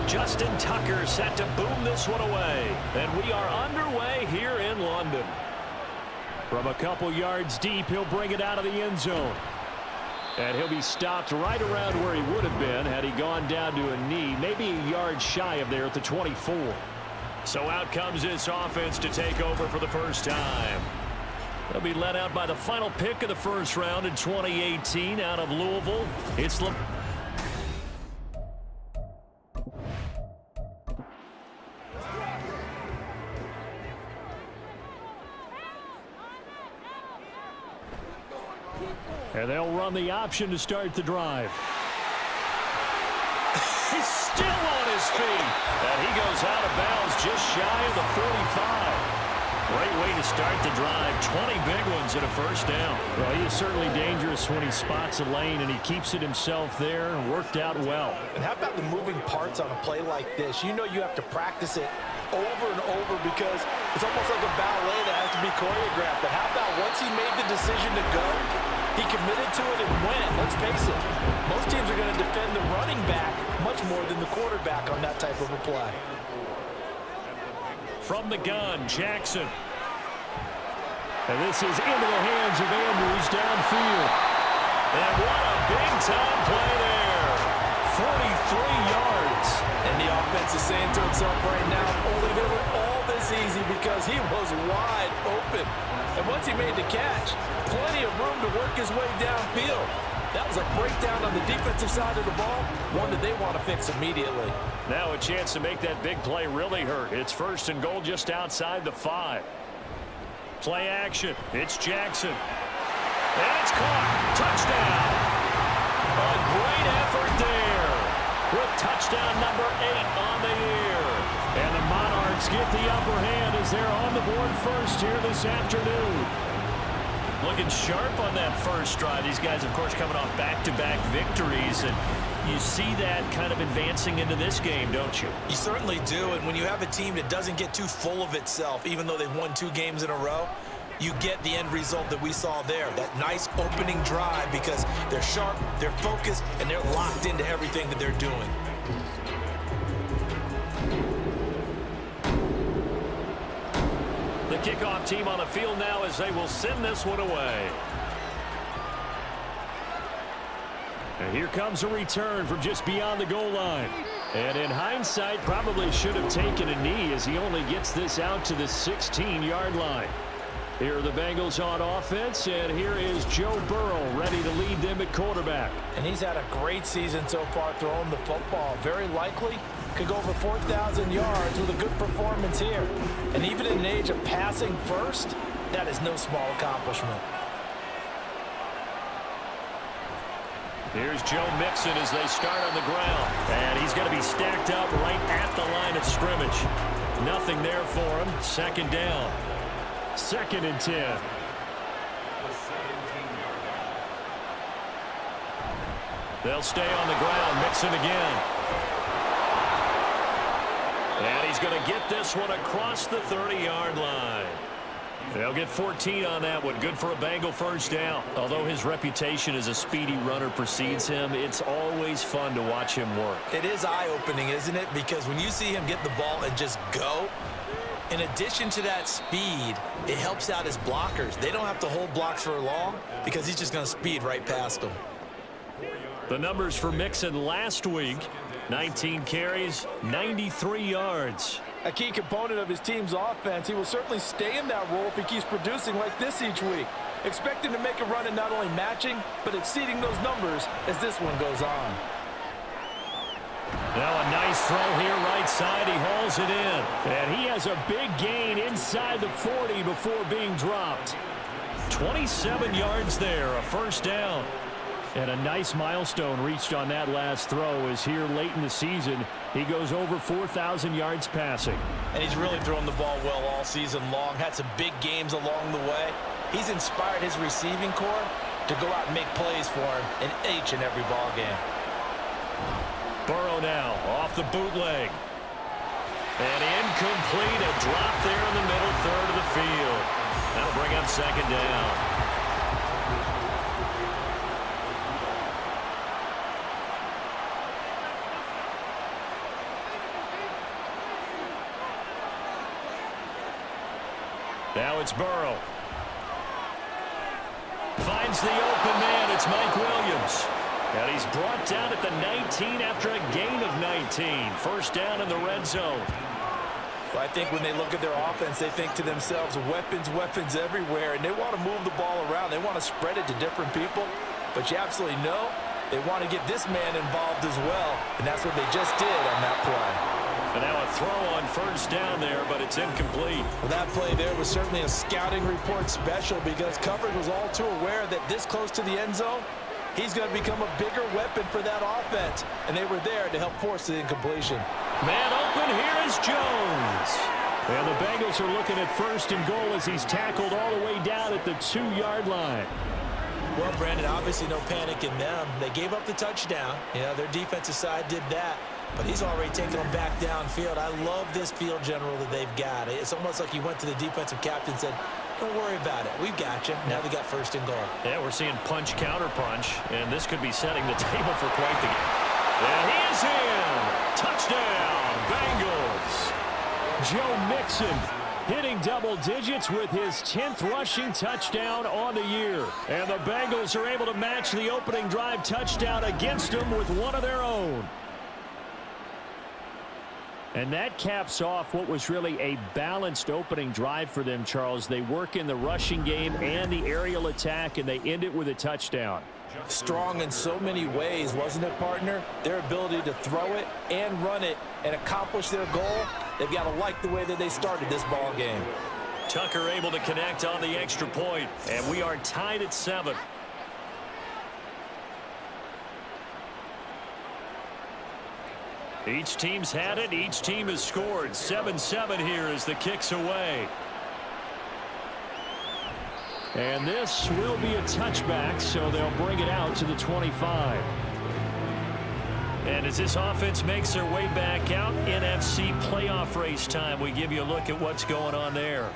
Justin Tucker set to boom this one away. And we are underway here in London. From a couple yards deep, he'll bring it out of the end zone. And he'll be stopped right around where he would have been had he gone down to a knee, maybe a yard shy of there at the 24. So out comes this offense to take over for the first time. They'll be led out by the final pick of the first round in 2018 out of Louisville. It's and they'll run the option to start the drive. He's still on his feet. And he goes out of bounds just shy of the 45. Great way to start the drive. 20 big ones and a first down. Well, he is certainly dangerous when he spots a lane, and he keeps it himself there and worked out well. And how about the moving parts on a play like this? You know you have to practice it over and over because it's almost like a ballet that has to be choreographed. But how about once he made the decision to go, he committed to it and went. Let's face it, most teams are going to defend the running back much more than the quarterback on that type of a play. From the gun, Jackson. And this is into the hands of Andrews downfield. And what a big-time play there. 43 yards. And the offense is saying to itself right now, only they were all this easy because he was wide open. And once he made the catch, plenty of room to work his way downfield. That was a breakdown on the defensive side of the ball, one that they want to fix immediately. Now a chance to make that big play really hurt. It's first and goal just outside the 5. Play action. It's Jackson. And it's caught. Touchdown. A great effort there. With touchdown number 8 on the year. And the Monarchs get the upper hand as they're on the board first here this afternoon. Looking sharp on that first drive. These guys, of course, coming off back-to-back victories. And you see that kind of advancing into this game, don't you? You certainly do. And when you have a team that doesn't get too full of itself, even though they've won 2 games in a row, you get the end result that we saw there. That nice opening drive because they're sharp, they're focused, and they're locked into everything that they're doing. The kickoff team on the field now as they will send this one away. And here comes a return from just beyond the goal line. And in hindsight, probably should have taken a knee as he only gets this out to the 16-yard line. Here are the Bengals on offense, and here is Joe Burrow ready to lead them at quarterback. And he's had a great season so far throwing the football. Very likely could go over 4,000 yards with a good performance here. And even in an age of passing first, that is no small accomplishment. Here's Joe Mixon as they start on the ground. And he's going to be stacked up right at the line of scrimmage. Nothing there for him. Second down. 2nd and 10. They'll stay on the ground. Mixon again. And he's going to get this one across the 30-yard line. They'll get 14 on that one. Good for a Bengal first down. Although his reputation as a speedy runner precedes him, it's always fun to watch him work. It is eye-opening, isn't it? Because when you see him get the ball and just go, in addition to that speed, it helps out his blockers. They don't have to hold blocks for long because he's just going to speed right past them. The numbers for Mixon last week, 19 carries, 93 yards. A key component of his team's offense. He will certainly stay in that role if he keeps producing like this each week. Expect him to make a run and not only matching, but exceeding those numbers as this one goes on. Now a nice throw here right side. He hauls it in. And he has a big gain inside the 40 before being dropped. 27 yards there, a first down. And a nice milestone reached on that last throw is here late in the season. He goes over 4,000 yards passing. And he's really thrown the ball well all season long. Had some big games along the way. He's inspired his receiving corps to go out and make plays for him in each and every ball game. Burrow now off the bootleg. And incomplete. A drop there in the middle third of the field. That'll bring up second down. Now it's Burrow. Finds the open man. It's Mike Williams. And he's brought down at the 19 after a gain of 19. First down in the red zone. Well, I think when they look at their offense, they think to themselves, weapons, weapons everywhere, and they want to move the ball around. They want to spread it to different people. But you absolutely know they want to get this man involved as well, and that's what they just did on that play. And now a throw on first down there, but it's incomplete. Well, that play there was certainly a scouting report special because coverage was all too aware that this close to the end zone, he's going to become a bigger weapon for that offense. And they were there to help force the incompletion. Man open, here is Jones. And the Bengals are looking at first and goal as he's tackled all the way down at the 2-yard line. Well, Brandon, obviously no panic in them. They gave up the touchdown. You know, their defensive side did that. But he's already taken them back downfield. I love this field general that they've got. It's almost like he went to the defensive captain and said, don't worry about it. We've got you. Now they got first and goal. Yeah, we're seeing punch, counter punch, and this could be setting the table for quite the game. And he is in. Touchdown, Bengals. Joe Mixon hitting double digits with his 10th rushing touchdown on the year. And the Bengals are able to match the opening drive touchdown against them with one of their own. And that caps off what was really a balanced opening drive for them, Charles. They work in the rushing game and the aerial attack, and they end it with a touchdown. Strong in so many ways, wasn't it, partner? Their ability to throw it and run it and accomplish their goal, they've got to like the way that they started this ball game. Tucker able to connect on the extra point, and we are tied at 7. Each team's had it. Each team has scored. 7-7 here as the kick's away. And this will be a touchback, so they'll bring it out to the 25. And as this offense makes their way back out, NFC playoff race time, we give you a look at what's going on there.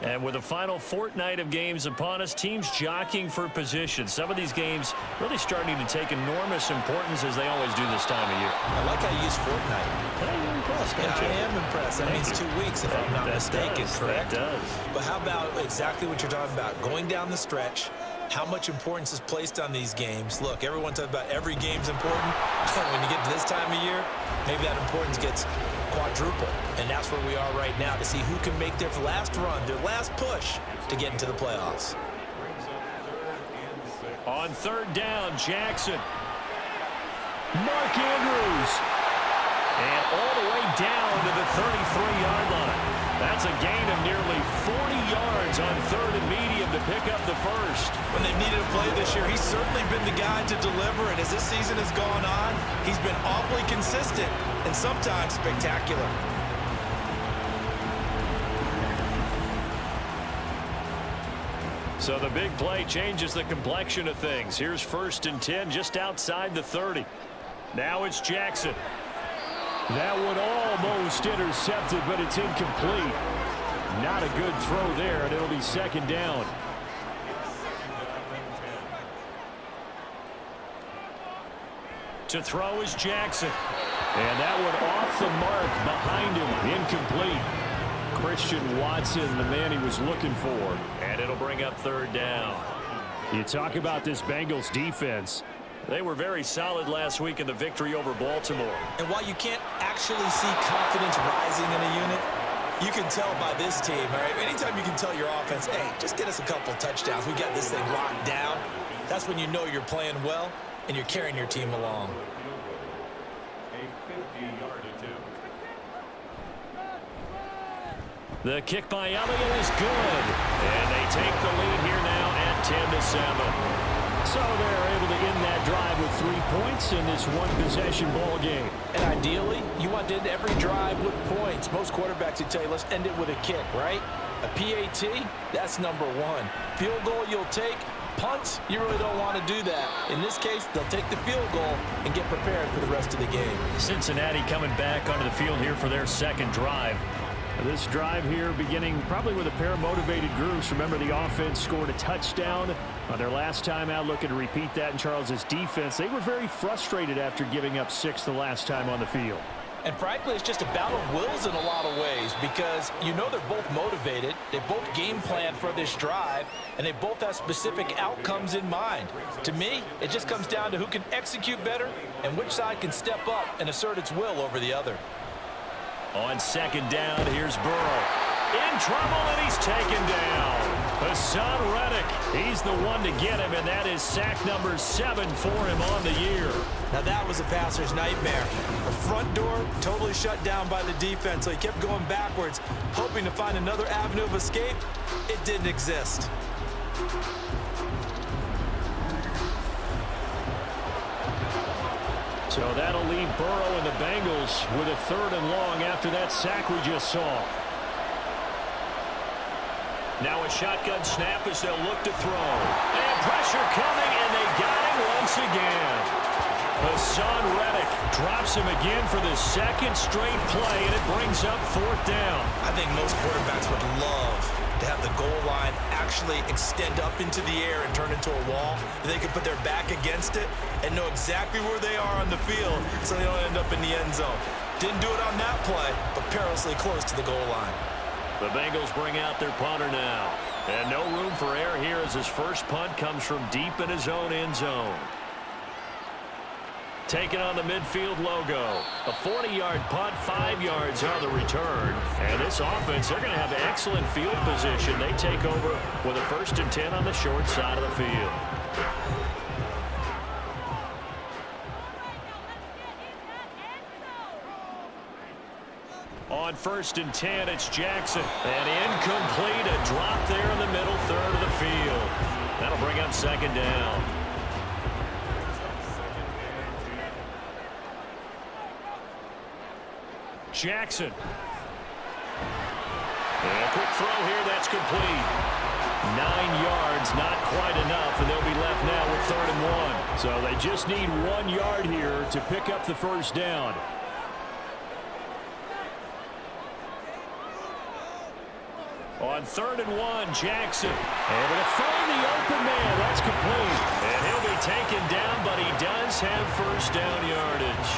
And with the final fortnight of games upon us, teams jockeying for position. Some of these games really starting to take enormous importance as they always do this time of year. I like how you use fortnight. You're impressed, aren't you? I am impressed. That means 2 weeks, if I'm not mistaken, correct? That does. But how about exactly what you're talking about? Going down the stretch, how much importance is placed on these games. Look, everyone talks about every game's important. When you get to this time of year, maybe that importance gets quadruple. And that's where we are right now to see who can make their last run, their last push to get into the playoffs. On third down, Jackson. Mark Andrews. And all the way down to the 33-yard line. That's a gain of nearly 40 yards on third and medium to pick up the first. When they've needed a play this year, he's certainly been the guy to deliver. And as this season has gone on, he's been awfully consistent and sometimes spectacular. So the big play changes the complexion of things. Here's first and 10 just outside the 30. Now it's Jackson. That one almost intercepted, but it's incomplete. Not a good throw there, and it'll be second down. To throw is Jackson. And that one off the mark behind him, incomplete. Christian Watson, the man he was looking for. And it'll bring up third down. You talk about this Bengals defense. They were very solid last week in the victory over Baltimore. And while you can't actually see confidence rising in a unit, you can tell by this team, all right? Anytime you can tell your offense, hey, just get us a couple touchdowns. We got this thing locked down. That's when you know you're playing well and you're carrying your team along. The kick by Elliott is good. And they take the lead here now at 10-7. So they're able to end that drive with 3 points in this one-possession ball game. And ideally, you want to end every drive with points. Most quarterbacks would tell you, let's end it with a kick, right? A PAT, that's number one. Field goal you'll take. Punts, you really don't want to do that. In this case, they'll take the field goal and get prepared for the rest of the game. Cincinnati coming back onto the field here for their second drive. This drive here beginning probably with a pair of motivated groups. Remember, the offense scored a touchdown on their last time out, looking to repeat that in Charles's defense. They were very frustrated after giving up 6 the last time on the field. And frankly, it's just a battle of wills in a lot of ways because you know they're both motivated, they both game plan for this drive, and they both have specific outcomes in mind. To me, it just comes down to who can execute better and which side can step up and assert its will over the other. On second down, here's Burrow. In trouble, and he's taken down. Hassan Reddick, he's the one to get him, and that is sack number 7 for him on the year. Now that was a passer's nightmare. The front door totally shut down by the defense, so he kept going backwards, hoping to find another avenue of escape. It didn't exist. So that'll leave Burrow and the Bengals with a 3rd and long after that sack we just saw. Now a shotgun snap as they'll look to throw. And pressure coming, and they got him once again. Hassan Reddick drops him again for the 2nd straight play, and it brings up 4th down. I think most quarterbacks would love to have the goal line actually extend up into the air and turn into a wall. They can put their back against it and know exactly where they are on the field so they don't end up in the end zone. Didn't do it on that play, but perilously close to the goal line. The Bengals bring out their punter now. And no room for error here as his first punt comes from deep in his own end zone. Taking on the midfield logo. A 40-yard punt, 5 yards on the return. And this offense, they're going to have excellent field position. They take over with a 1st and 10 on the short side of the field. On 1st and 10, it's Jackson. And incomplete, a drop there in the middle 3rd of the field. That'll bring up 2nd down. Jackson. And a quick throw here, that's complete. 9 yards, not quite enough, and they'll be left now with 3rd and 1. So they just need 1 yard here to pick up the 1st down. On 3rd and 1, Jackson. Able to find the open man. That's complete. And he'll be taken down, but he does have 1st down yardage.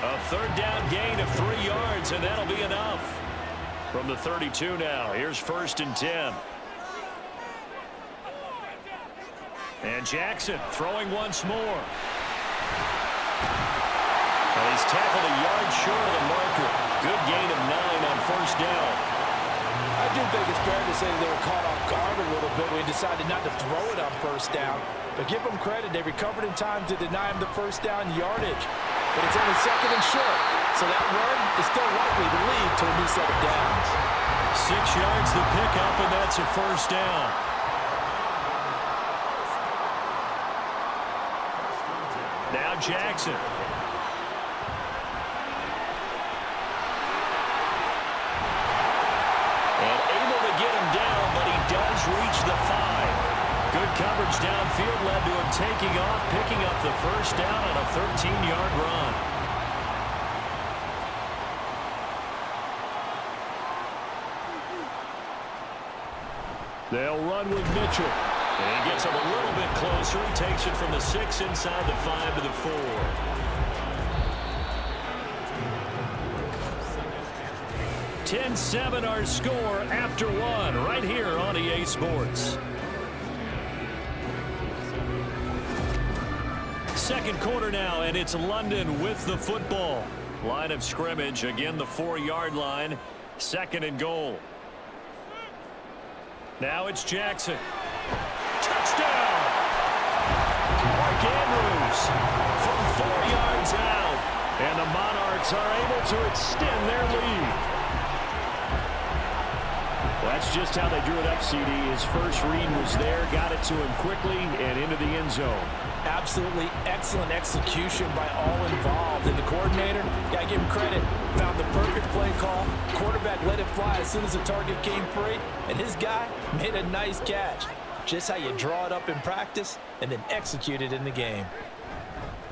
A 3rd down gain of 3 yards, and that'll be enough. From the 32 now, here's 1st and 10. And Jackson throwing once more. And he's tackled a yard short of the marker. Good gain of 9 on 1st down. I do think it's fair to say they were caught off guard a little bit when he decided not to throw it on 1st down. But give them credit, they recovered in time to deny him the 1st down yardage. But it's only 2nd and short, so that run is still likely to lead to a new set of downs. 6 yards the pickup, and that's a 1st down. Now Jackson. And able to get him down, but he does reach the 5. Good coverage downfield led to him taking off, picking up the 1st down on a 13-yard run. They'll run with Mitchell. And he gets him a little bit closer. He takes it from the 6 inside the 5 to the 4. (10-7) our score after 1 right here on EA Sports. 2nd quarter now, and it's London with the football. Line of scrimmage, again the 4-yard line. 2nd and goal. Now it's Jackson. Touchdown! Mark Andrews from 4 yards out. And the Monarchs are able to extend their lead. That's just how they drew it up, CD. His first read was there, got it to him quickly, and into the end zone. Absolutely excellent execution by all involved. And the coordinator, got to give him credit, found the perfect play call. Quarterback let it fly as soon as the target came free, and his guy made a nice catch. Just how you draw it up in practice and then execute it in the game.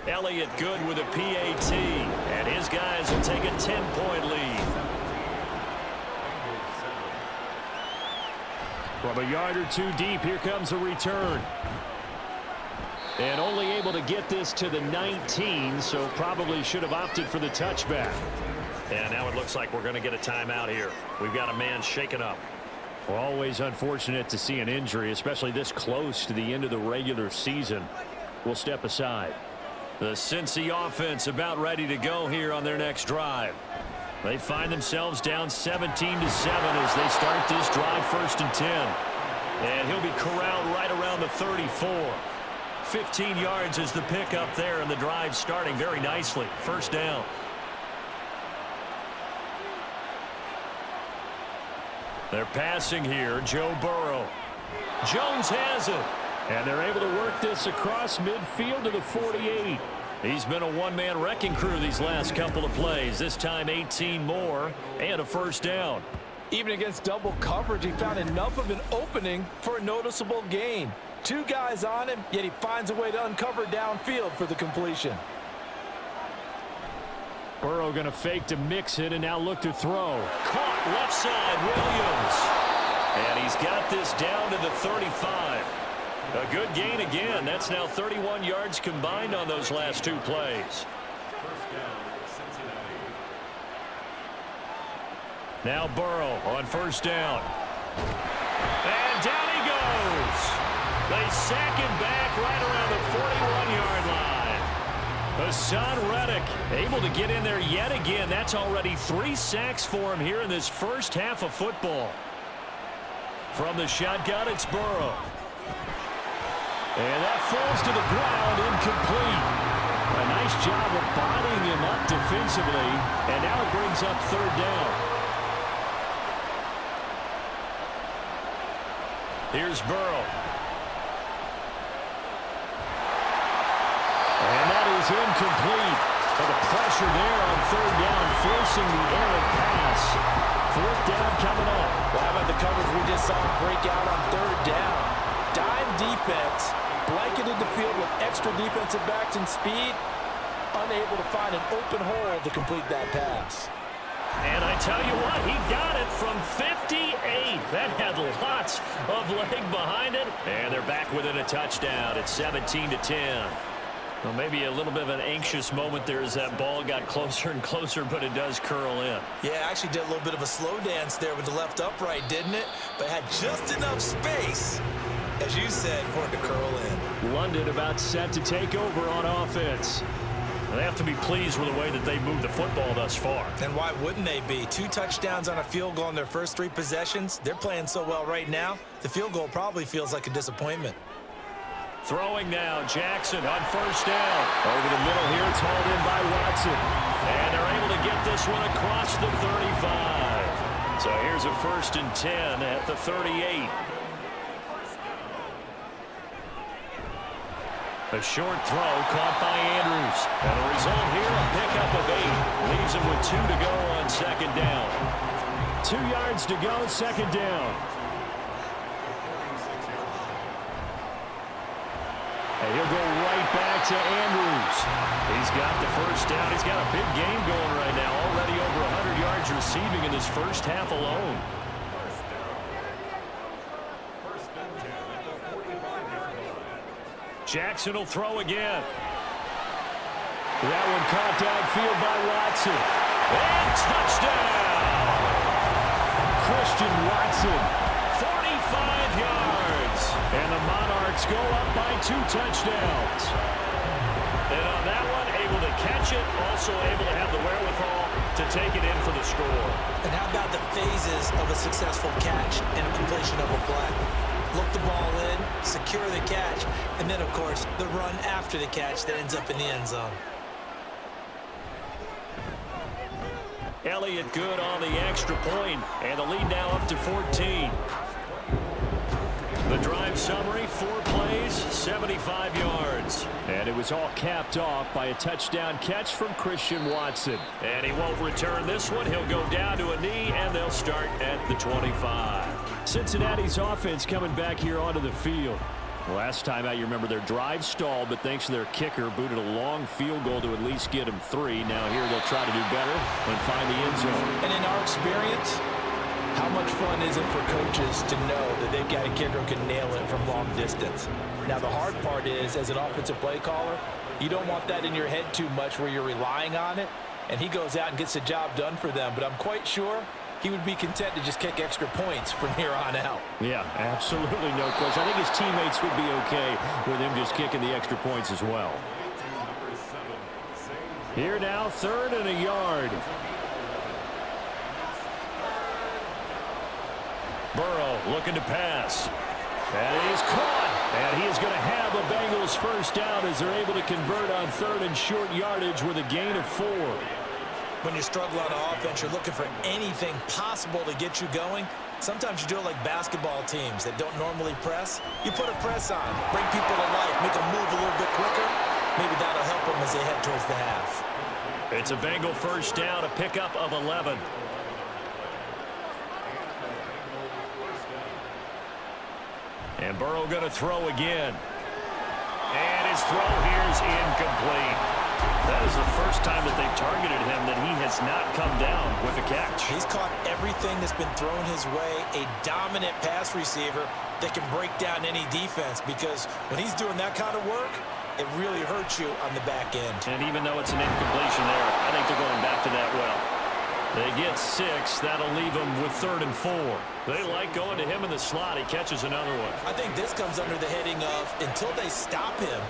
Elliott Good with a PAT, and his guys will take a 10-point lead. From a yard or two deep, here comes a return. And only able to get this to the 19, so probably should have opted for the touchback. And now it looks like we're going to get a timeout here. We've got a man shaken up. Well, always unfortunate to see an injury, especially this close to the end of the regular season. We'll step aside. The Cincy offense about ready to go here on their next drive. They find themselves down 17-7 as they start this drive 1st and 10. And he'll be corralled right around the 34. 15 yards is the pickup there, and the drive starting very nicely. 1st down. They're passing here. Joe Burrow. Jones has it. And they're able to work this across midfield to the 48. He's been a one-man wrecking crew these last couple of plays. This time 18 more and a 1st down. Even against double coverage, he found enough of an opening for a noticeable gain. 2 guys on him, yet he finds a way to uncover downfield for the completion. Burrow going to fake to mix it and now look to throw. Caught left side, Williams. And he's got this down to the 35. A good gain again. That's now 31 yards combined on those last 2 plays. Now Burrow on 1st down. And down he goes. They sack him back right around the 41-yard line. Hassan Reddick able to get in there yet again. That's already 3 sacks for him here in this first half of football. From the shotgun, it's Burrow. And that falls to the ground, incomplete. A nice job of bodying him up defensively, and now it brings up 3rd down. Here's Burrow. And that is incomplete. But the pressure there on 3rd down, forcing the errant pass. 4th down coming up. Well, how about the coverage we just saw break out on 3rd down? Dime defense, blanketed the field with extra defensive backs and speed, unable to find an open hole to complete that pass. And I tell you what, he got it from 58. That had lots of leg behind it. And they're back within a touchdown. It's 17-10. Well, maybe a little bit of an anxious moment there as that ball got closer and closer, but it does curl in. Yeah, actually did a little bit of a slow dance there with the left upright, didn't it? But had just enough space, as you said, for it to curl in. London about set to take over on offense. They have to be pleased with the way that they moved the football thus far. And why wouldn't they be? 2 touchdowns on a field goal in their first 3 possessions. They're playing so well right now, the field goal probably feels like a disappointment. Throwing now, Jackson on 1st down. Over the middle here, it's hauled in by Watson. And they're able to get this one across the 35. So here's a 1st and 10 at the 38. A short throw caught by Andrews. And the result here, a pickup of 8. Leaves him with 2 to go on 2nd down. 2 yards to go, 2nd down. And he'll go right back to Andrews. He's got the 1st down. He's got a big game going right now. Already over 100 yards receiving in this first half alone. Jackson will throw again. That one caught downfield by Watson. And touchdown! Christian Watson. 45 yards. And the Monarchs go up by 2 touchdowns. And on that one, able to catch it, also able to have the wherewithal to take it in for the score. And how about the phases of a successful catch and a completion of a play? Look the ball in, secure the catch, and then, of course, the run after the catch that ends up in the end zone. Elliott good on the extra point, and the lead now up to 14. The drive summary, 4 plays, 75 yards. And it was all capped off by a touchdown catch from Christian Watson. And he won't return this one. He'll go down to a knee, and they'll start at the 25. Cincinnati's offense coming back here onto the field. Last time out, you remember their drive stalled, but thanks to their kicker, booted a long field goal to at least get them 3. Now here they'll try to do better and find the end zone. And in our experience, how much fun is it for coaches to know that they've got a kicker who can nail it from long distance? Now, the hard part is, as an offensive play caller, you don't want that in your head too much where you're relying on it. and he goes out and gets the job done for them. But I'm quite sure he would be content to just kick extra points from here on out. Yeah, absolutely no question. I think his teammates would be okay with him just kicking the extra points as well. Here now, 3rd and a yard. Burrow looking to pass. And he's caught. And he is going to have a Bengals first down as they're able to convert on 3rd and short yardage with a gain of 4. When you struggle on offense, you're looking for anything possible to get you going. Sometimes you do it like basketball teams that don't normally press. You put a press on, bring people to life, make them move a little bit quicker. Maybe that'll help them as they head towards the half. It's a Bengal first down, a pickup of 11. And Burrow going to throw again. And his throw here is incomplete. That is the first time that they've targeted him that he has not come down with a catch. He's caught everything that's been thrown his way, a dominant pass receiver that can break down any defense, because when he's doing that kind of work, it really hurts you on the back end. And even though it's an incompletion there, I think they're going back to that well. They get 6. That'll leave them with 3rd and 4. They like going to him in the slot. He catches another one. I think this comes under the heading of, until they stop him,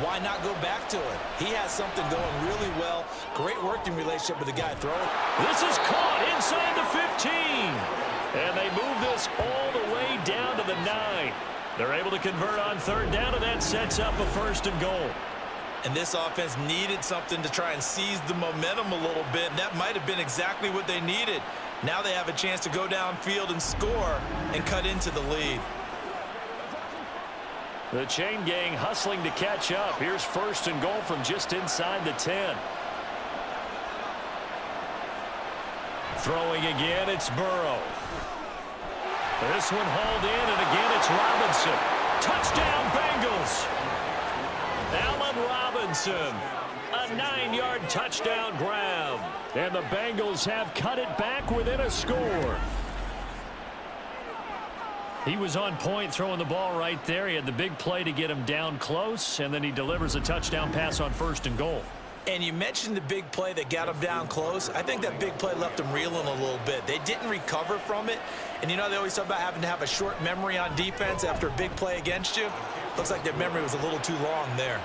why not go back to it? He has something going really well. Great working relationship with the guy throwing. This is caught inside the 15. And they move this all the way down to the 9. They're able to convert on 3rd down, and that sets up a 1st and goal. And this offense needed something to try and seize the momentum a little bit, and that might have been exactly what they needed. Now they have a chance to go downfield and score and cut into the lead. The chain gang hustling to catch up. Here's 1st and goal from just inside the 10. Throwing again, it's Burrow. This one hauled in, and again it's Robinson. Touchdown, Bengals! Allen Robinson, a 9-yard touchdown grab. And the Bengals have cut it back within a score. He was on point throwing the ball right there. He had the big play to get him down close, and then he delivers a touchdown pass on 1st and goal. And you mentioned the big play that got him down close. I think that big play left him reeling a little bit. They didn't recover from it. And you know, they always talk about having to have a short memory on defense after a big play against you. Looks like their memory was a little too long there.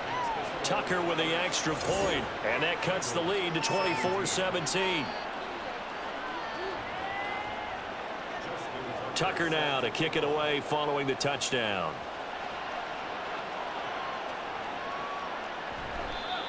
Tucker with the extra point, and that cuts the lead to 24-17. Tucker now to kick it away following the touchdown.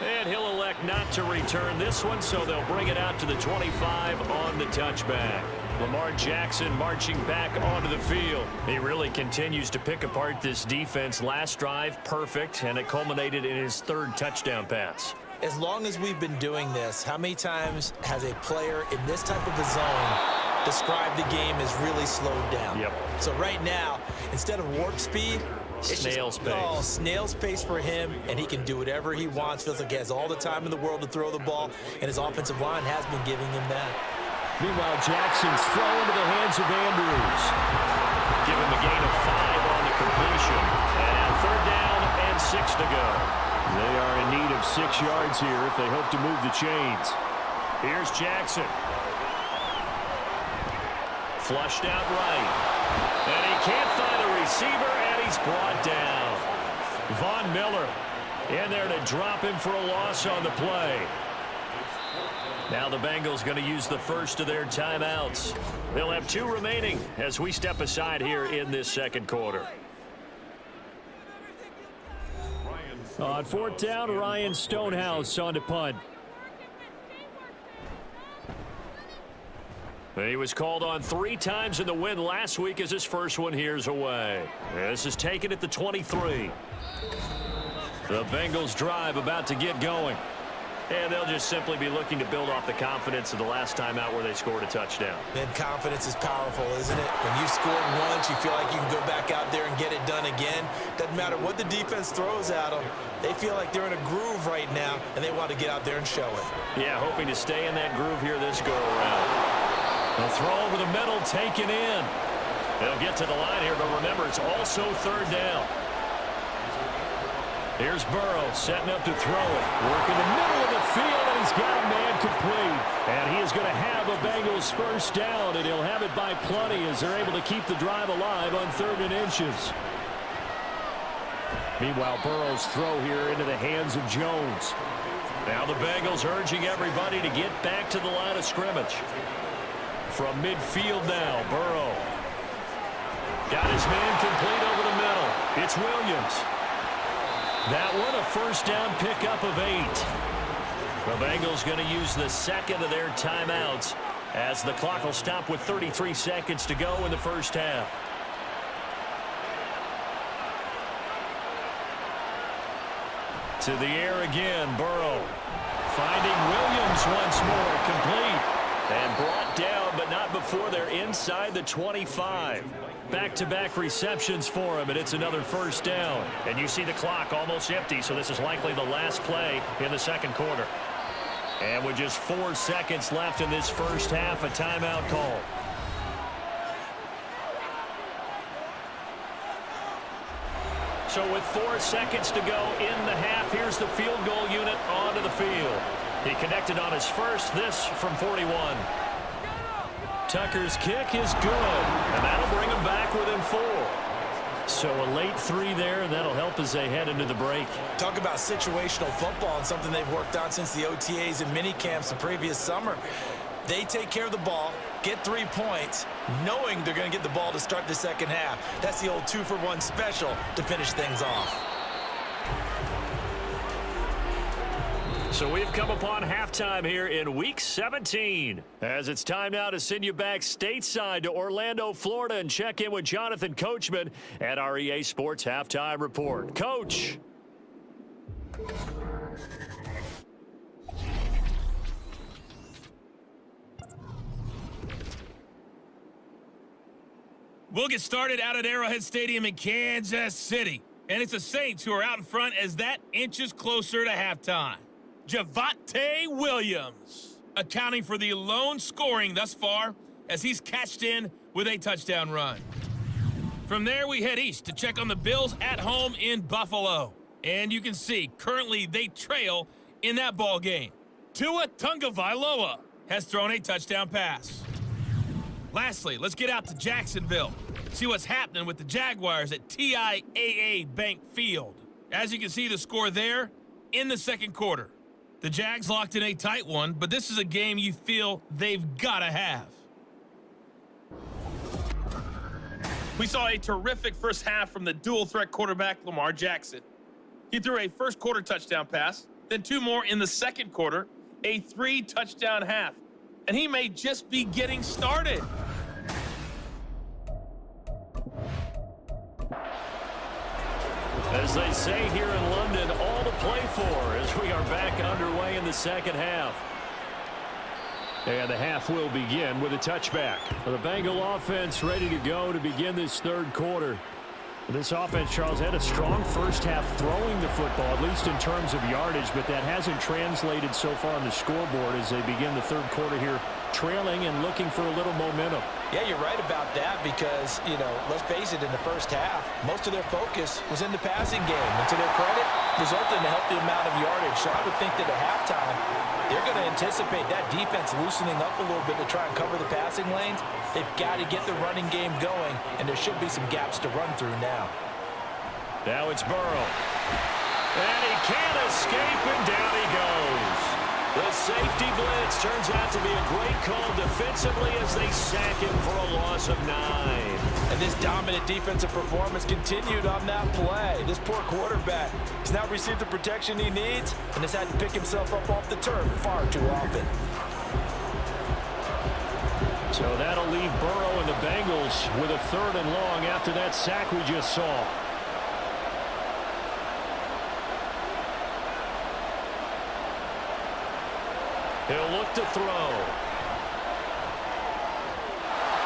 And he'll elect not to return this one, so they'll bring it out to the 25 on the touchback. Lamar Jackson marching back onto the field. He really continues to pick apart this defense. Last drive, perfect, and it culminated in his 3rd touchdown pass. As long as we've been doing this, how many times has a player in this type of a zone described the game as really slowed down? Yep. So right now, instead of warp speed, it's snail's pace. Oh, snail's pace for him, and he can do whatever he wants. Feels like he has all the time in the world to throw the ball, and his offensive line has been giving him that. Meanwhile, Jackson's throw into the hands of Andrews. Give him a gain of 5 on the completion. And 3rd down and 6 to go. They are in need of 6 yards here if they hope to move the chains. Here's Jackson. Flushed out right. And he can't find a receiver, and he's brought down. Von Miller in there to drop him for a loss on the play. Now the Bengals going to use the first of their timeouts. They'll have 2 remaining as we step aside here in this 2nd quarter. On 4th down, Ryan Stonehouse on to punt. He was called on 3 times in the win last week as his first one here's away. This is taken at the 23. The Bengals drive about to get going. And they'll just simply be looking to build off the confidence of the last time out where they scored a touchdown. Then confidence is powerful, isn't it? When you've scored once, you feel like you can go back out there and get it done again. Doesn't matter what the defense throws at them. They feel like they're in a groove right now, and they want to get out there and show it. Yeah, hoping to stay in that groove here this go-around. The throw over the middle taken in. They'll get to the line here, but remember, it's also 3rd down. Here's Burrow setting up to throw it. Work in the middle of the field, and He's got a man complete, and he is going to have a Bengals first down, and he'll have it by plenty as they're able to keep the drive alive on 3rd and inches. Meanwhile, Burrow's throw here into the hands of Jones. Now the Bengals urging everybody to get back to the line of scrimmage. From midfield now, Burrow. Got his man complete over the middle. It's Williams. That one a first down pickup of 8. The Bengals going to use the second of their timeouts as the clock will stop with 33 seconds to go in the first half. To the air again, Burrow. Finding Williams once more, complete. And brought down, but not before they're inside the 25. Back-to-back receptions for him, and it's another first down. And you see the clock almost empty, so this is likely the last play in the second quarter. And with just 4 seconds left in this first half, a timeout call. So with 4 seconds to go in the half, here's the field goal unit onto the field. He connected on his first, this from 41. Tucker's kick is good, and that'll bring him back within 4. So a late 3 there, and that'll help as they head into the break. Talk about situational football and something they've worked on since the OTAs and mini camps the previous summer. They take care of the ball, get 3 points, knowing they're going to get the ball to start the second half. That's the old 2-for-1 special to finish things off. So we've come upon halftime here in Week 17. As it's time now to send you back stateside to Orlando, Florida, and check in with Jonathan Coachman at our EA Sports Halftime Report. Coach. We'll get started out at Arrowhead Stadium in Kansas City. And it's the Saints who are out in front as that inches closer to halftime. Javonte Williams accounting for the lone scoring thus far as he's cashed in with a touchdown run. From there, we head east to check on the Bills at home in Buffalo. And you can see, currently they trail in that ball game. Tua Tagovailoa has thrown a touchdown pass. Lastly, let's get out to Jacksonville. See what's happening with the Jaguars at TIAA Bank Field. As you can see, the score there in the second quarter. The Jags locked in a tight one, but this is a game you feel they've got to have. We saw a terrific first half from the dual-threat quarterback Lamar Jackson. He threw a first-quarter touchdown pass, then 2 more in the second quarter, a 3-touchdown half. And he may just be getting started. As they say here in London, all to play for as we are back underway in the second half. And the half will begin with a touchback. The Bengal offense ready to go to begin this third quarter. This offense, Charles, had a strong first half throwing the football, at least in terms of yardage, but that hasn't translated so far on the scoreboard as they begin the third quarter here, trailing and looking for a little momentum. Yeah, you're right about that because, let's face it, in the first half, most of their focus was in the passing game. And to their credit, resulted in a healthy amount of yardage. So I would think that at halftime, they're going to anticipate that defense loosening up a little bit to try and cover the passing lanes. They've got to get the running game going, and there should be some gaps to run through now. Now it's Burrow. And he can't escape, and down he goes. The safety blitz turns out to be a great call defensively as they sack him for a loss of 9. And this dominant defensive performance continued on that play. This poor quarterback has now received the protection he needs and has had to pick himself up off the turf far too often. So that'll leave Burrow and the Bengals with a 3rd and long after that sack we just saw. He'll look to throw.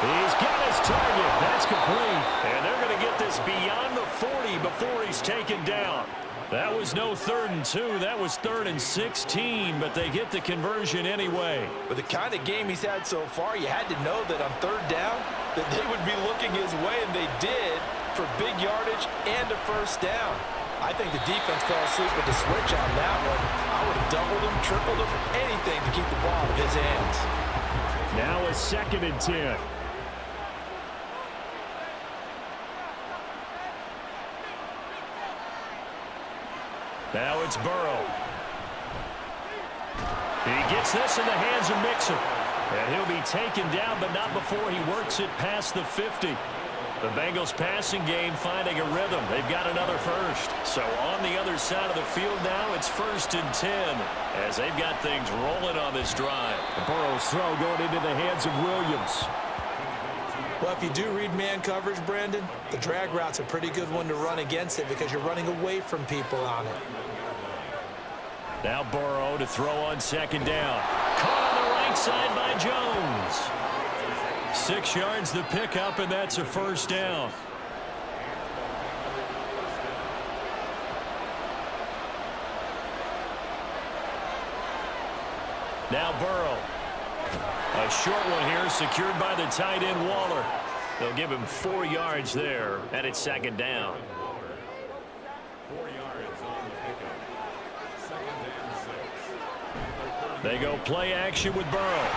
He's got his target. That's complete. And they're going to get this beyond the 40 before he's taken down. That was no 3rd and 2. That was 3rd and 16, but they get the conversion anyway. With the kind of game he's had so far, you had to know that on 3rd down that they would be looking his way, and they did, for big yardage and a first down. I think the defense fell asleep with the switch on that one. I would have doubled him, tripled him, anything to keep the ball out of his hands. Now a 2nd and 10. Now it's Burrow. He gets this in the hands of Mixon. And he'll be taken down, but not before he works it past the 50. The Bengals passing game finding a rhythm. They've got another first. So on the other side of the field now, it's 1st and 10 as they've got things rolling on this drive. Burrow's throw going into the hands of Williams. Well, if you do read man coverage, Brandon, the drag route's a pretty good one to run against it because you're running away from people on it. Now Burrow to throw on 2nd down. Caught on the right side by Jones. 6 yards the pickup, and that's a 1st down. Now Burrow. A short one here secured by the tight end Waller. They'll give him 4 yards there, and it's 2nd down. 4 yards on the pickup. 2nd and 6. They go play action with Burrow.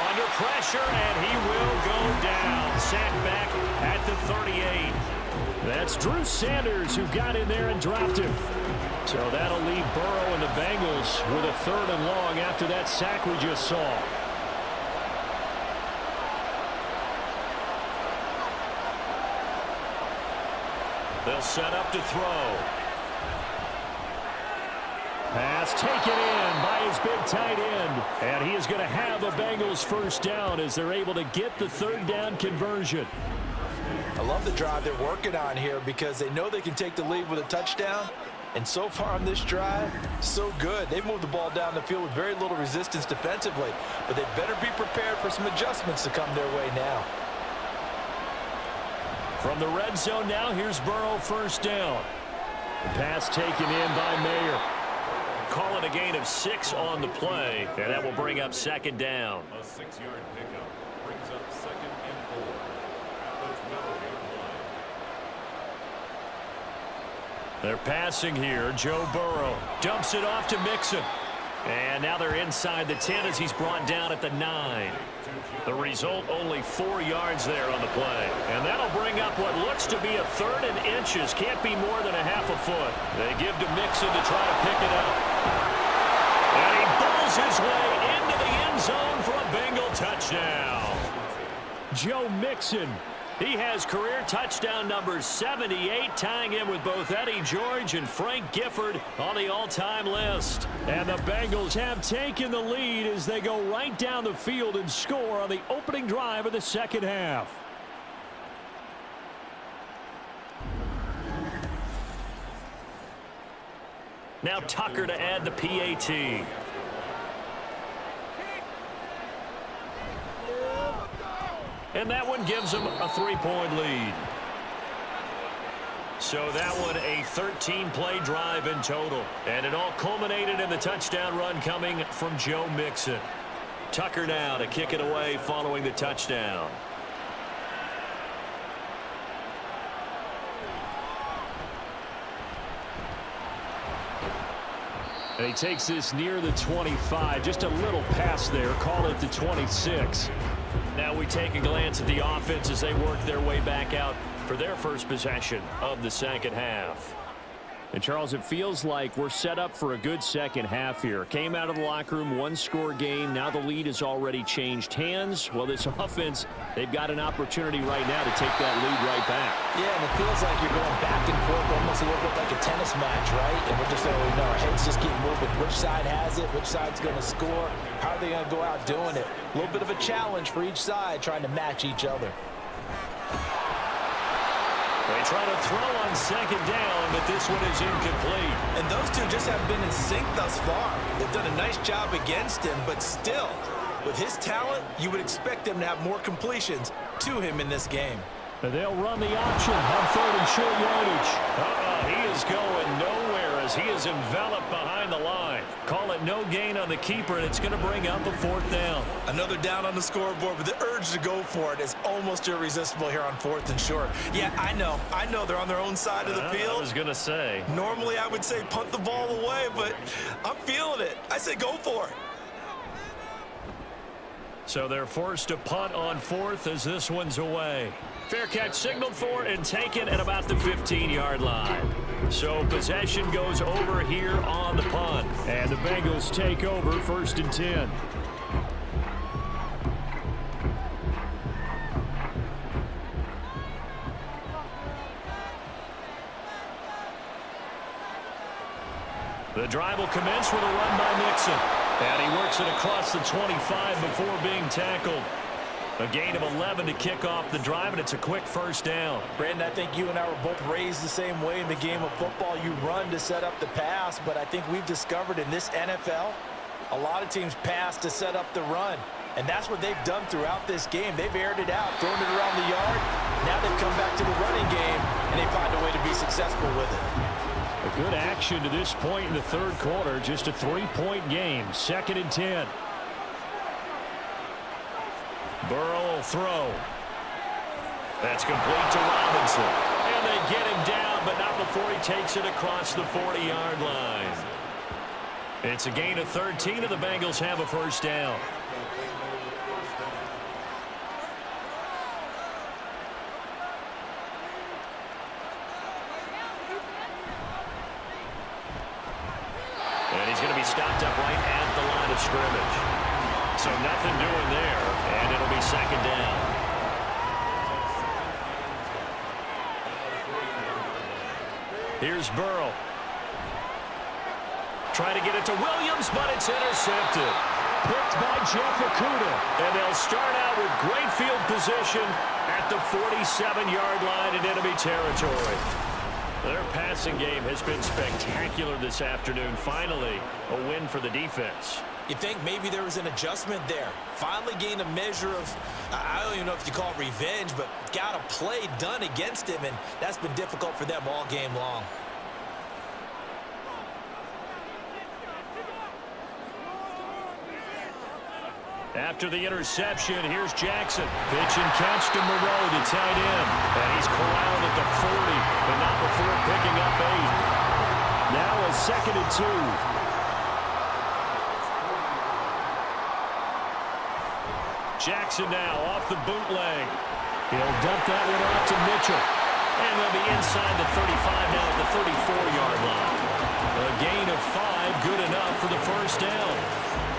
Under pressure, and he will go down. Sacked back at the 38. That's Drew Sanders who got in there and dropped him. So that'll leave Burrow and the Bengals with a 3rd and long after that sack we just saw. They'll set up to throw. Pass taken in by his big tight end. And he is going to have the Bengals 1st down as they're able to get the 3rd down conversion. I love the drive they're working on here because they know they can take the lead with a touchdown. And so far on this drive, so good. They've moved the ball down the field with very little resistance defensively. But they better be prepared for some adjustments to come their way now. From the red zone now, here's Burrow 1st down. The pass taken in by Mayer. Call it a gain of 6 on the play, and that will bring up 2nd down. A 6-yard pickup brings up 2nd and 4. At the 12-yard line. They're passing here. Joe Burrow dumps it off to Mixon. And now they're inside the 10 as he's brought down at the 9. The result, only 4 yards there on the play. And that'll bring up what looks to be a 3rd and inches. Can't be more than a half a foot. They give to Mixon to try to pick it up. And he bowls his way into the end zone for a Bengal touchdown. Joe Mixon. He has career touchdown number 78, tying him with both Eddie George and Frank Gifford on the all-time list. And the Bengals have taken the lead as they go right down the field and score on the opening drive of the 2nd half. Now Tucker to add the PAT. And that one gives them a 3-point lead. So that one a 13-play drive in total. And it all culminated in the touchdown run coming from Joe Mixon. Tucker now to kick it away following the touchdown. And he takes this near the 25. Just a little pass there. Call it the 26. Now we take a glance at the offense as they work their way back out for their first possession of the 2nd half. And, Charles, it feels like we're set up for a good 2nd half here. Came out of the locker room, 1-score game. Now the lead has already changed hands. Well, this offense, they've got an opportunity right now to take that lead right back. Yeah, and it feels like you're going back and forth almost a little bit like a tennis match, right? And we're just our heads just keep moving. Which side has it? Which side's going to score? How are they going to go out doing it? A little bit of a challenge for each side trying to match each other. They try to throw on 2nd down, but this one is incomplete. And those two just haven't been in sync thus far. They've done a nice job against him, but still, with his talent, you would expect them to have more completions to him in this game. And they'll run the option on 3rd and short yardage. He is going nowhere as as he is enveloped behind the line. Call it no gain on the keeper, and it's going to bring up a 4th down. Another down on the scoreboard, but the urge to go for it is almost irresistible here on 4th and short. Yeah, I know they're on their own side of the field. I was going to say. Normally I would say punt the ball away, but I'm feeling it. I say go for it. So they're forced to punt on 4th as this one's away. Fair catch signaled for and taken at about the 15-yard line. So possession goes over here on the punt. And the Bengals take over 1st and 10. The drive will commence with a run by Mixon. And he works it across the 25 before being tackled. A gain of 11 to kick off the drive, and it's a quick 1st down. Brandon, I think you and I were both raised the same way in the game of football. You run to set up the pass, but I think we've discovered in this NFL, a lot of teams pass to set up the run. And that's what they've done throughout this game. They've aired it out, thrown it around the yard. Now they've come back to the running game, and they find a way to be successful with it. A good action to this point in the 3rd quarter. Just a 3-point game. 2nd and 10. Burrow will throw. That's complete to Robinson. And they get him down, but not before he takes it across the 40-yard line. It's a gain of 13, and the Bengals have a 1st down. And he's going to be stopped up right at the line of scrimmage. So nothing doing there, and it'll be 2nd down. Here's Burrow. Trying to get it to Williams, but it's intercepted. Picked by Jeff Okudah. And they'll start out with great field position at the 47-yard line in enemy territory. Their passing game has been spectacular this afternoon. Finally, a win for the defense. You think maybe there was an adjustment there. Finally gained a measure of, I don't even know if you call it revenge, but got a play done against him, and that's been difficult for them all game long. After the interception, here's Jackson. Pitch and catch to Moreau, the tight end. And he's corralled at the 40, but not before picking up 8. Now a 2nd and 2. Jackson now off the bootleg. He'll dump that one off to Mitchell. And they'll be inside the 35 now at the 34-yard line. A gain of 5, good enough for the 1st down.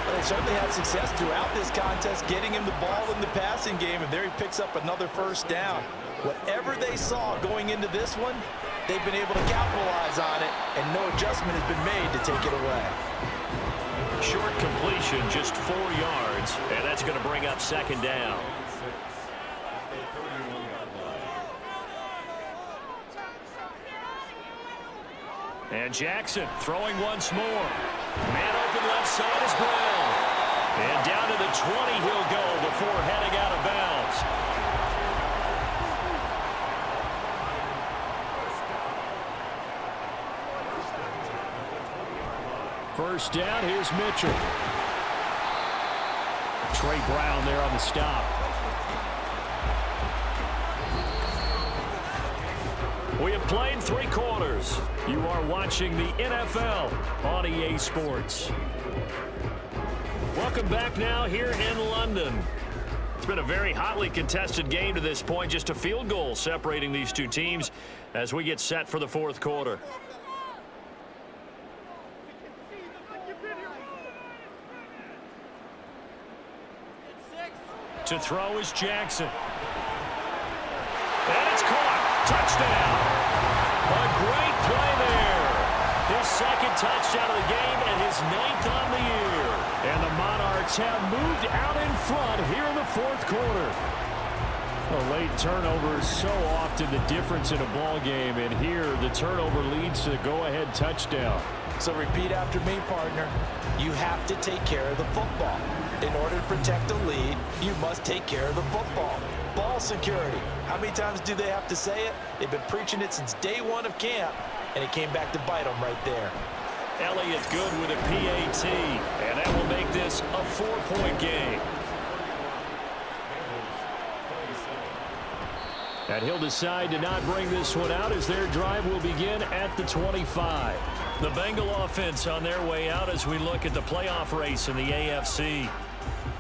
Well, they certainly had success throughout this contest, getting him the ball in the passing game, and there he picks up another 1st down. Whatever they saw going into this one, they've been able to capitalize on it, and no adjustment has been made to take it away. Short completion, just 4 yards, and that's going to bring up 2nd down. And Jackson throwing once more. Man open left side is Brown. And down to the 20 he'll go before heading out of bounds. First down, here's Mitchell. Trey Brown there on the stop. We have played 3 quarters. You are watching the NFL on EA Sports. Welcome back now here in London. It's been a very hotly contested game to this point. Just a field goal separating these two teams as we get set for the 4th quarter. To throw is Jackson. And it's caught. Touchdown. A great play there. His 2nd touchdown of the game and his 9th on the year. And the Monarchs have moved out in front here in the 4th quarter. A late turnover is so often the difference in a ball game, and here the turnover leads to the go-ahead touchdown. So repeat after me, partner. You have to take care of the football. In order to protect a lead, you must take care of the football. Ball security. How many times do they have to say it? They've been preaching it since day 1 of camp. and it came back to bite them right there. Elliott good with a PAT, and that will make this a 4-point game. And he'll decide to not bring this one out as their drive will begin at the 25. The Bengal offense on their way out as we look at the playoff race in the AFC.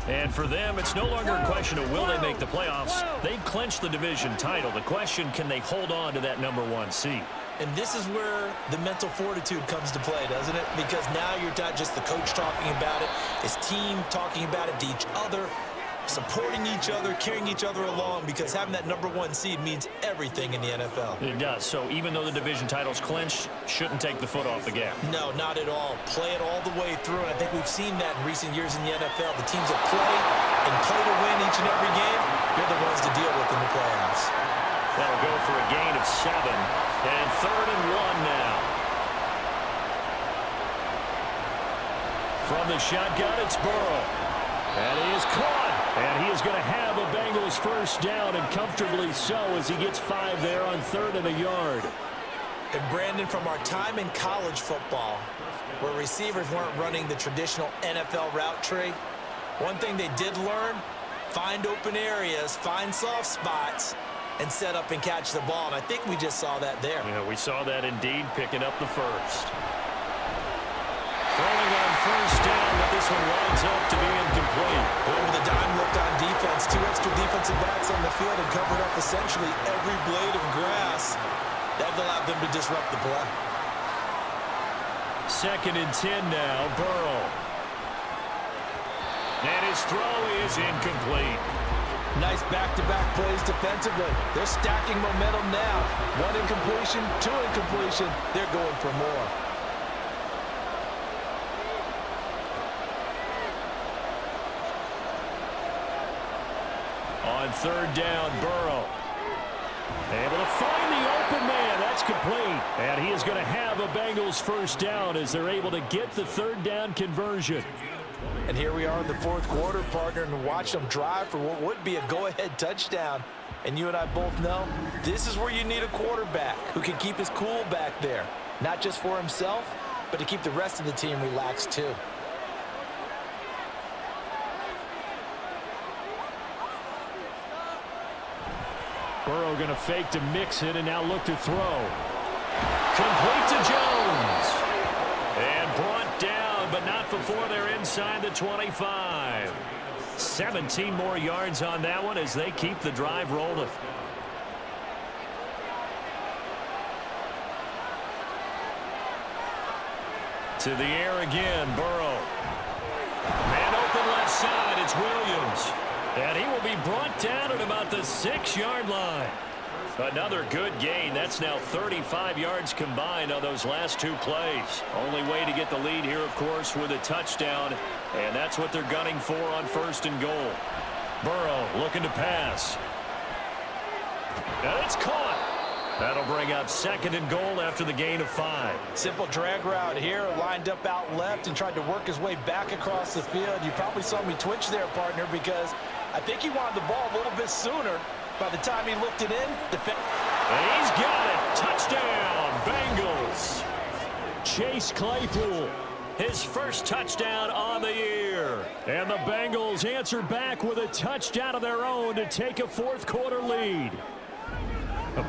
And for them, it's no longer a question of will they make the playoffs. They've clinched the division title. The question, can they hold on to that #1 seed? And this is where the mental fortitude comes to play, doesn't it? Because now you're not just the coach talking about it, his team talking about it to each other, supporting each other, carrying each other along, because having that #1 seed means everything in the NFL. It does. So even though the division title's clinched, shouldn't take the foot off the gas. No, not at all. Play it all the way through, and I think we've seen that in recent years in the NFL. The teams that play and play to win each and every game, they're the ones to deal with in the playoffs. That'll go for a gain of 7, and 3rd and 1 now. From the shotgun, it's Burrow. And he is caught. And he is going to have a Bengals first down, and comfortably so, as he gets 5 there on 3rd and a yard. And Brandon, from our time in college football, where receivers weren't running the traditional NFL route tree, one thing they did learn, find open areas, find soft spots, and set up and catch the ball. And I think we just saw that there. Yeah, we saw that indeed, picking up the first. Throwing on first down, but this one winds up to be incomplete. Over the dime looked on defense. 2 extra defensive backs on the field and covered up essentially every blade of grass. That allowed them to disrupt the play. 2nd and 10 now, Burrow. And his throw is incomplete. Nice back-to-back plays defensively. They're stacking momentum now. 1 incompletion, 2 incompletion. They're going for more. On 3rd down, Burrow. Able to find the open man. That's complete. And he is going to have a Bengals first down as they're able to get the 3rd down conversion. And here we are in the 4th quarter, partner, and watch them drive for what would be a go-ahead touchdown. And you and I both know this is where you need a quarterback who can keep his cool back there. Not just for himself, but to keep the rest of the team relaxed too. Burrow going to fake to mix it and now look to throw. Complete to Jones. And brought down, but not before they're inside the 25. 17 more yards on that one as they keep the drive rolling. To the air again, Burrow. Man open left side, it's Williams. And he will be brought down at about the 6-yard line. Another good gain. That's now 35 yards combined on those last 2 plays. Only way to get the lead here, of course, with a touchdown. And that's what they're gunning for on 1st and goal. Burrow looking to pass. And it's caught. That'll bring up 2nd and goal after the gain of 5. Simple drag route here, lined up out left and tried to work his way back across the field. You probably saw me twitch there, partner, because I think he wanted the ball a little bit sooner. By the time he looked it in, and he's got it. Touchdown, Bengals. Chase Claypool, his first touchdown on the year. And the Bengals answer back with a touchdown of their own to take a 4th quarter lead.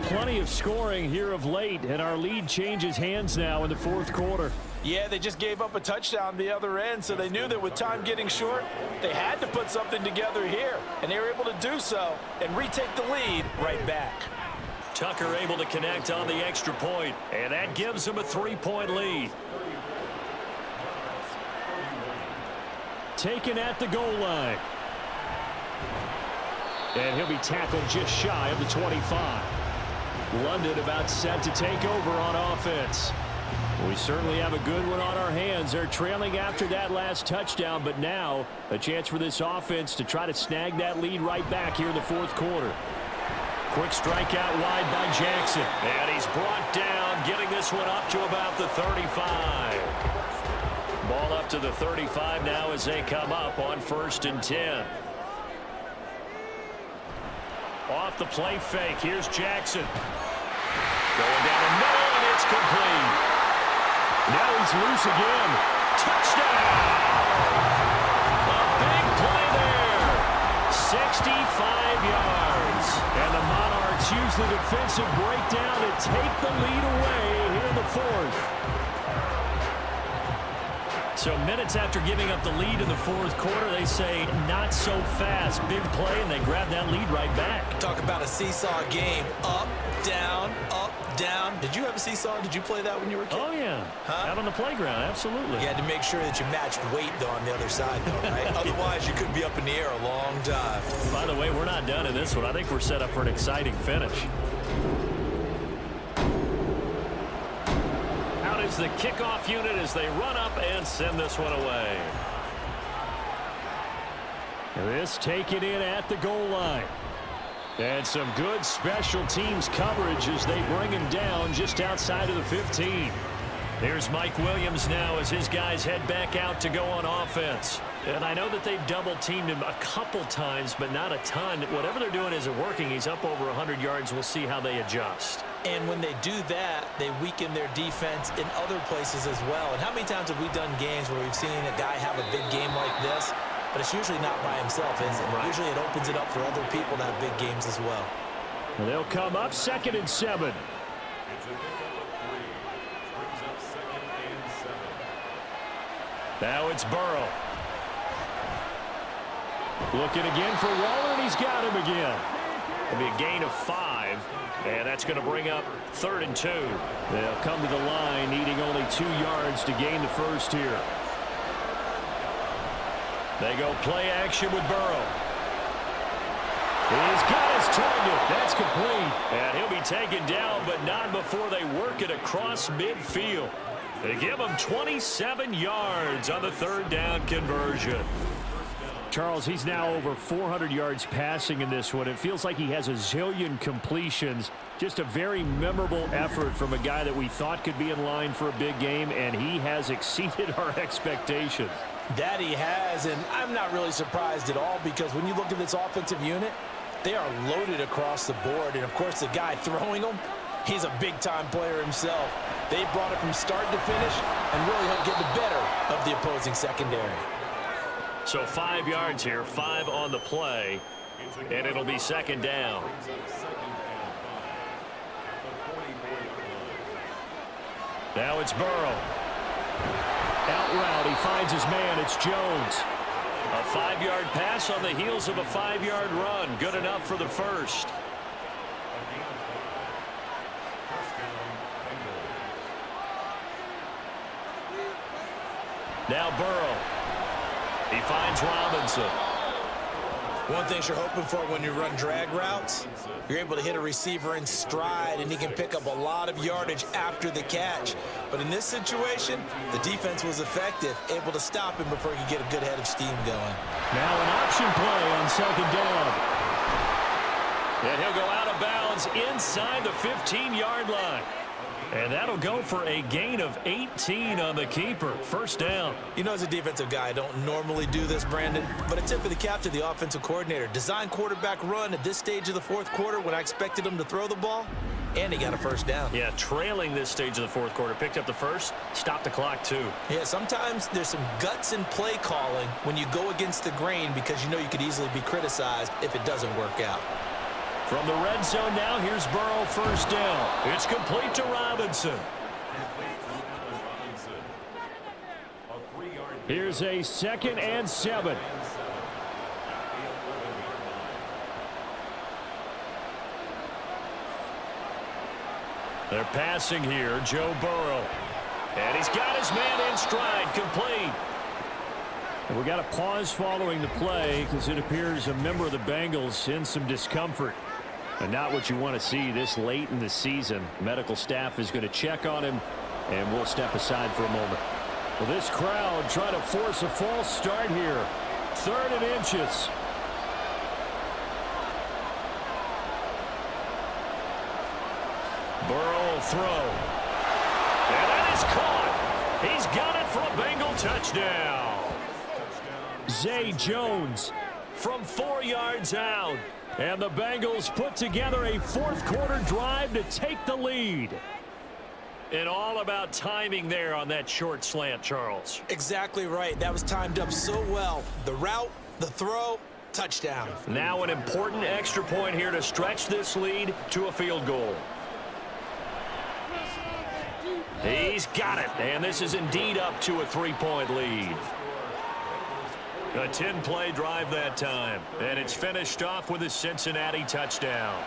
Plenty of scoring here of late, and our lead changes hands now in the 4th quarter. Yeah, they just gave up a touchdown the other end, so they knew that with time getting short, they had to put something together here, and they were able to do so and retake the lead right back. Tucker able to connect on the extra point, and that gives them a 3-point lead. Taken at the goal line. And he'll be tackled just shy of the 25. London about set to take over on offense. We certainly have a good one on our hands. They're trailing after that last touchdown, but now a chance for this offense to try to snag that lead right back here in the 4th quarter. Quick strike out wide by Jackson. And he's brought down, getting this one up to about the 35. Ball up to the 35 now as they come up on 1st and 10. Off the play fake, here's Jackson. Going down the middle, and It's complete. Now he's loose again. Touchdown! A big play there. 65 yards. And the Monarchs use the defensive breakdown to take the lead away here in the fourth. So minutes after giving up the lead in the fourth quarter, they say not so fast. Big play, and they grab that lead right back. Talk about a seesaw game. Up, down, up, down. Did you have a seesaw? Did you play that when you were a kid? Oh, yeah. Huh? Out on the playground, absolutely. You had to make sure that you matched weight, though, on the other side, though, right? Otherwise, you could be up in the air a long time. By the way, we're not done in this one. I think we're set up for an exciting finish. Out is the kickoff unit as they run up and send this one away. This taken in at the goal line. And some good special teams coverage as they bring him down just outside of the 15. Here's Mike Williams now as his guys head back out to go on offense. And I know that they've double-teamed him a couple times, but not a ton. Whatever they're doing isn't working. He's up over 100 yards. We'll see how they adjust. And when they do that, they weaken their defense in other places as well. And how many times have we done games where we've seen a guy have a big game like this, but it's usually not by himself, is it? Right. Usually it opens it up for other people to have big games as well. They'll come up 2nd and 7. It's a pickup of 3. Brings up 2nd and 7. Now it's Burrow. Looking again for Waller, and he's got him again. It'll be a gain of 5, and that's going to bring up 3rd and 2. They'll come to the line, needing only 2 yards to gain the first here. They go play action with Burrow. He's got his target. That's complete. And he'll be taken down, but not before they work it across midfield. They give him 27 yards on the 3rd down conversion. Charles, he's now over 400 yards passing in this one. It feels like he has a zillion completions. Just a very memorable effort from a guy that we thought could be in line for a big game, and he has exceeded our expectations. That he has, and I'm not really surprised at all because when you look at this offensive unit, they are loaded across the board. And, of course, the guy throwing them, he's a big-time player himself. They brought it from start to finish and really helped get the better of the opposing secondary. So 5 yards here, 5 on the play, and it'll be 2nd down. Now it's Burrow. Out route, he finds his man. It's Jones. A 5-yard pass on the heels of a 5-yard run. Good enough for the first. Now Burrow. He finds Robinson. One thing you're hoping for when you run drag routes, you're able to hit a receiver in stride, and he can pick up a lot of yardage after the catch. But in this situation, the defense was effective, able to stop him before he could get a good head of steam going. Now an option play on 2nd down. And he'll go out of bounds inside the 15-yard line. And that'll go for a gain of 18 on the keeper. 1st down. You know, as a defensive guy, I don't normally do this, Brandon, but a tip of the cap to the offensive coordinator. Design quarterback run at this stage of the 4th quarter when I expected him to throw the ball, and he got a 1st down. Yeah, trailing this stage of the 4th quarter. Picked up the first, stopped the clock too. Yeah, sometimes there's some guts in play calling when you go against the grain because you know you could easily be criticized if it doesn't work out. From the red zone now, here's Burrow, 1st down. It's complete to Robinson. Here's a 2nd and 7. They're passing here, Joe Burrow. And he's got his man in stride, complete. And we got a pause following the play because it appears a member of the Bengals in some discomfort. And not what you want to see this late in the season. Medical staff is going to check on him, and we'll step aside for a moment. Well, this crowd trying to force a false start here. 3rd and inches. Burrow will throw. And that is caught. He's got it for a Bengal touchdown. Zay Jones from 4 yards out. And the Bengals put together a 4th quarter drive to take the lead. And all about timing there on that short slant, Charles. Exactly right. That was timed up so well. The route, the throw, touchdown. Now an important extra point here to stretch this lead to a field goal. He's got it, and this is indeed up to a 3-point lead. A 10-play drive that time, and it's finished off with a Cincinnati touchdown.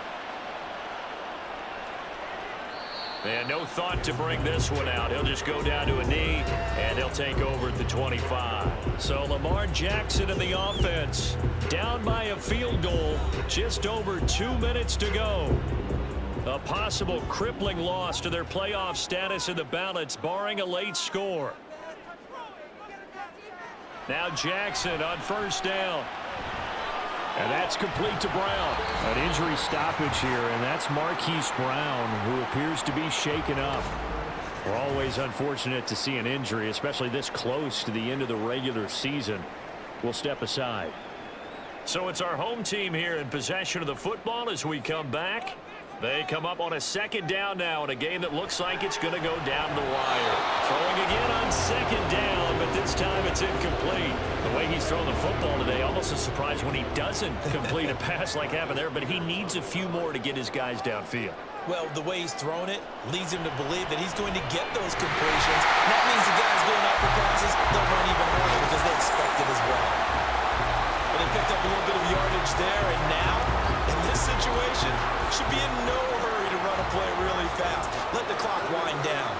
And no thought to bring this one out. He'll just go down to a knee, and he'll take over at the 25. So Lamar Jackson in the offense, down by a field goal, just over 2 minutes to go. A possible crippling loss to their playoff status in the balance, barring a late score. Now Jackson on first down. And that's complete to Brown. An injury stoppage here, and that's Marquise Brown, who appears to be shaken up. We're always unfortunate to see an injury, especially this close to the end of the regular season. We'll step aside. So it's our home team here in possession of the football as we come back. They come up on a second down now in a game that looks like it's going to go down the wire. Throwing again on second down, but this time it's incomplete. The way he's thrown the football today, almost a surprise when he doesn't complete a pass like happened there, but he needs a few more to get his guys downfield. Well, the way he's thrown it leads him to believe that he's going to get those completions. And that means the guys going out for passes, they'll run even harder because they expect it as well. But they picked up a little bit of yardage there, and now, in this situation, should be in no hurry to run a play really fast. Let the clock wind down.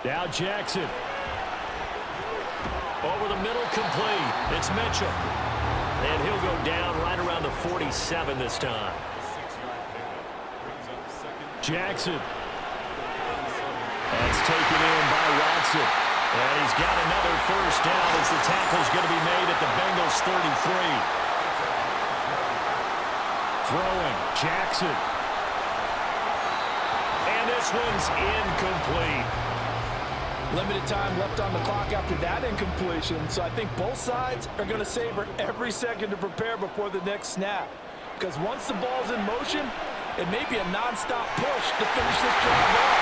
Now Jackson. Over the middle, complete. It's Mitchell. And he'll go down right around the 47 this time. Jackson. That's taken in by Watson. And he's got another first down as the tackle's going to be made at the Bengals 33. Throwing, Jackson. And this one's incomplete. Limited time left on the clock after that incompletion, so I think both sides are going to savor every second to prepare before the next snap. Because once the ball's in motion, it may be a non-stop push to finish this drive off.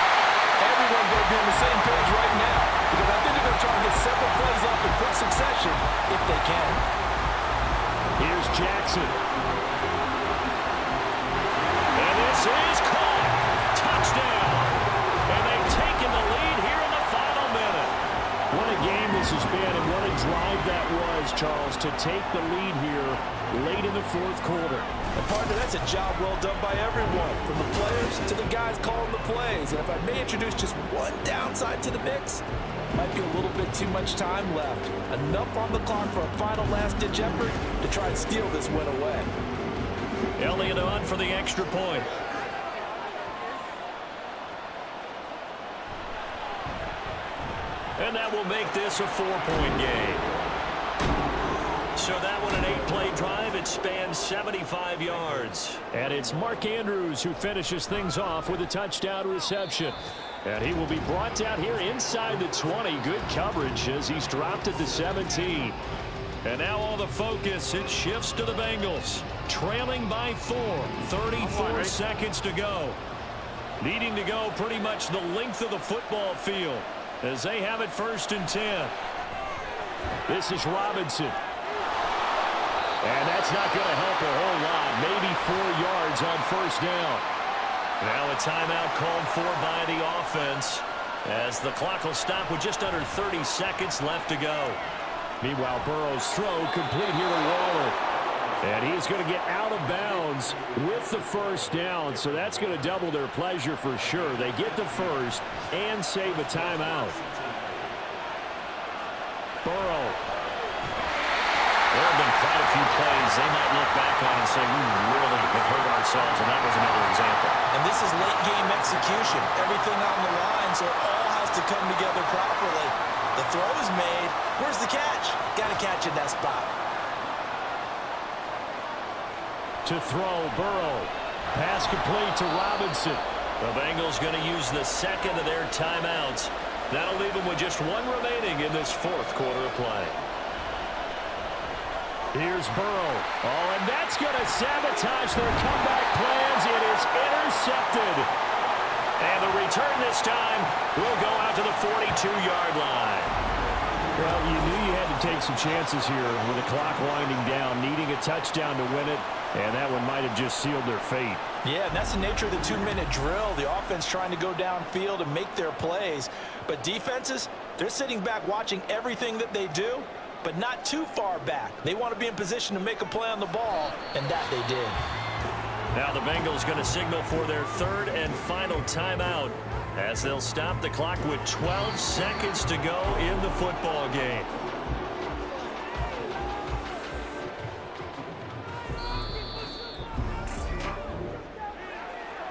Everyone's going to be on the same page right now, because I think they're going to try to get several plays off in quick succession if they can. Here's Jackson. And this is caught. Touchdown. And they've taken the lead here in the final minute. What a game this has been, and what a drive that was, Charles, to take the lead here late in the fourth quarter. And partner, that's a job well done by everyone, from the players to the guys calling the plays. And if I may introduce just one downside to the mix, might be a little bit too much time left. Enough on the clock for a final last-ditch effort to try and steal this win away. Elliott on for the extra point. And that will make this a 4-point game. So that one, an 8-play drive. It spans 75 yards. And it's Mark Andrews who finishes things off with a touchdown reception. And he will be brought down here inside the 20. Good coverage as he's dropped at the 17. And now all the focus, it shifts to the Bengals. Trailing by 4. 34 seconds to go. Needing to go pretty much the length of the football field as they have it 1st and 10. This is Robinson. And that's not going to help a whole lot. Maybe 4 yards on first down. Now a timeout called for by the offense as the clock will stop with just under 30 seconds left to go. Meanwhile, Burrow's throw complete here to Waller. And he's going to get out of bounds with the first down. So that's going to double their pleasure for sure. They get the first and save a timeout. Burrow. There have been quite a few plays they might look back on and say, we really have hurt ourselves, and that was another example. And this is late game execution. Everything on the line, so it all has to come together properly. The throw is made. Where's the catch? Got to catch in that spot. To throw, Burrow. Pass complete to Robinson. The Bengals going to use the second of their timeouts. That'll leave them with just one remaining in this fourth quarter of play. Here's Burrow. Oh, and that's going to sabotage their comeback plans. It is intercepted. And the return this time will go out to the 42-yard line. Well, you knew you had to take some chances here with the clock winding down, needing a touchdown to win it, and that one might have just sealed their fate. Yeah, and that's the nature of the 2-minute drill. The offense trying to go downfield and make their plays. But defenses, they're sitting back watching everything that they do, but not too far back. They want to be in position to make a play on the ball, and that they did. Now the Bengals going to signal for their third and final timeout as they'll stop the clock with 12 seconds to go in the football game.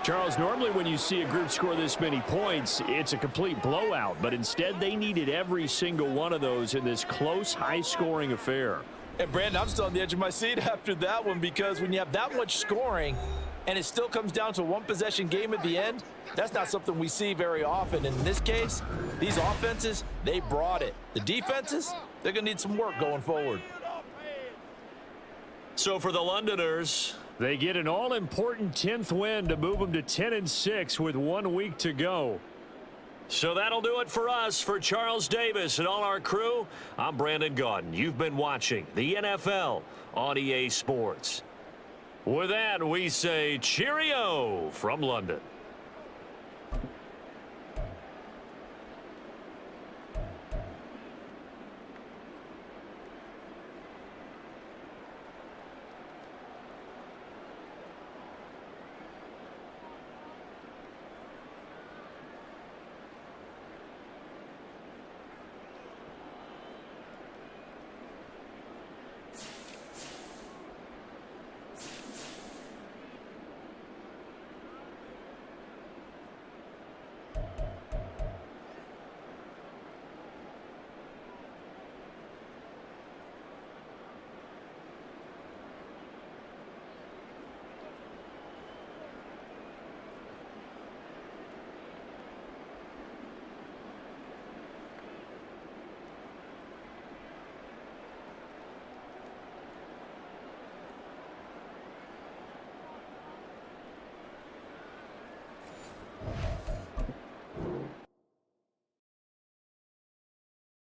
Charles, normally when you see a group score this many points, it's a complete blowout, but instead they needed every single one of those in this close, high-scoring affair. And Brandon, I'm still on the edge of my seat after that one, because when you have that much scoring and it still comes down to a one-possession game at the end, that's not something we see very often. In this case, these offenses, they brought it. The defenses, they're going to need some work going forward. So for the Londoners, they get an all-important 10th win to move them to 10-6 with 1 week to go. so that'll do it for us. For Charles Davis and all our crew, I'm Brandon Gaudin. You've been watching the NFL on EA Sports. With that, we say cheerio from London.